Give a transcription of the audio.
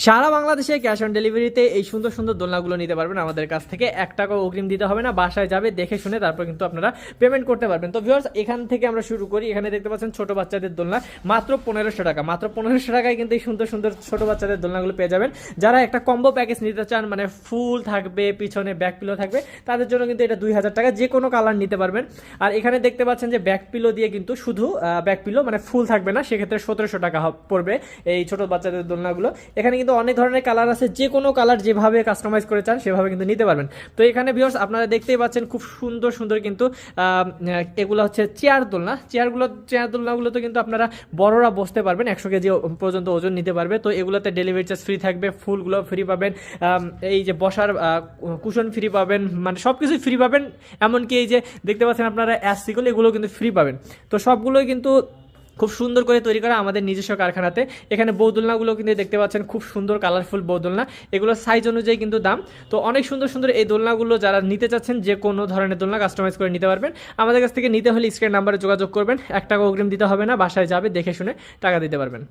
সারা বাংলাদেশে cash on ডেলিভারিতে এই সুন্দর সুন্দর দোলনাগুলো নিতে পারবেন আমাদের কাছ থেকে। 1 টাকাও অগ্রিম দিতে হবে না, বাসায় যাবে দেখে শুনে তারপর কিন্তু আপনারা পেমেন্ট করতে পারবেন। তো ভিউয়ার্স, এখান থেকে আমরা শুরু করি। এখানে দেখতে পাচ্ছেন ছোট বাচ্চাদের দোলনা মাত্র 1500 টাকা। মাত্র 1500 টাকায় কিন্তু এই সুন্দর সুন্দর ছোট বাচ্চাদের দোলনাগুলো পেয়ে যাবেন। যারা একটা কম্বো প্যাকেজ নিতে চান, মানে ফুল থাকবে, পিছনে ব্যাক পিলো থাকবে, তাদের জন্য কিন্তু এটা 2000 টাকা, যে কোনো কালার নিতে পারবেন। আর এখানে দেখতে পাচ্ছেন যে ব্যাক পিলো দিয়ে কিন্তু শুধু ব্যাক পিলো, মানে ফুল থাকবে না, সেক্ষেত্রে 1700 টাকা পড়বে এই ছোট বাচ্চাদের দোলনাগুলো। এখানে কিন্তু অনেক ধরনের কালার আছে, যে কোনো কালার যেভাবে কাস্টমাইজ করে চান সেভাবে কিন্তু নিতে পারবেন। তো এখানে ভিউয়ার্স আপনারা দেখতেই পাচ্ছেন খুব সুন্দর সুন্দর কিন্তু এগুলো হচ্ছে চেয়ার দোলনাগুলোতে কিন্তু আপনারা বড়রা বসতে পারবেন, 100 কেজি পর্যন্ত ওজন নিতে পারবে। তো এগুলোতে ডেলিভারি চার্জ ফ্রি থাকবে, ফুলগুলো ফ্রি পাবেন, এই যে বসার কুশন ফ্রি পাবেন, মানে সব কিছুই ফ্রি পাবেন। এমনকি এই যে দেখতে পাচ্ছেন আপনারা অ্যাসিগুলো, এগুলো কিন্তু ফ্রি পাবেন। তো সবগুলোই কিন্তু খুব সুন্দর করে তৈরি করা আমাদের নিজস্ব কারখানাতে। এখানে বৌদোলনাগুলো কিন্তু দেখতে পাচ্ছেন খুব সুন্দর কালারফুল বৌদোলনা, এগুলো সাইজ অনুযায়ী কিন্তু দাম। তো অনেক সুন্দর সুন্দর এই দোলনাগুলো যারা নিতে চাচ্ছেন, যে কোনো ধরনের দোলনা কাস্টমাইজ করে নিতে পারবেন। আমাদের কাছ থেকে নিতে হলে স্ক্রিন নাম্বারে যোগাযোগ করবেন। 1 টাকা অগ্রিম দিতে হবে না, বাসায় যাবে দেখে শুনে টাকা দিতে পারবেন।